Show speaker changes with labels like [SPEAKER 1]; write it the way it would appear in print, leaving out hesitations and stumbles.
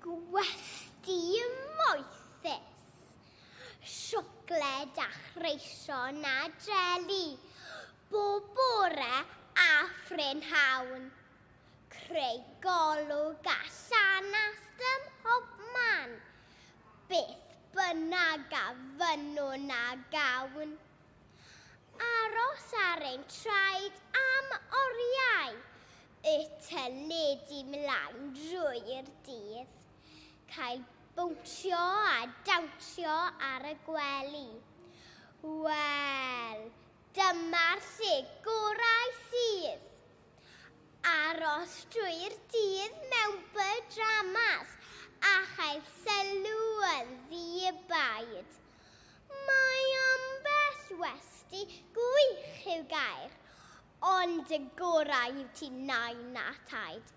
[SPEAKER 1] Gwesty moethus, siocled a chreision a jeli, bob bore a ffrynhawn. Creu golwg a llanast ym mhobman, beth bynnag a fynnwn a gawn. Aros ar ein traed am oriau, y teledu mlaen drwy'r dydd. Cael bwntio a dawnsio ar y gwely. Wel, dyma'r lle gorau sydd. Aros drwy'r dydd mewn pyjamas a chael sylw yn ddi-baid. Mae ambell westy gwych i'w gair, ond y gorau yw ti nain a taid.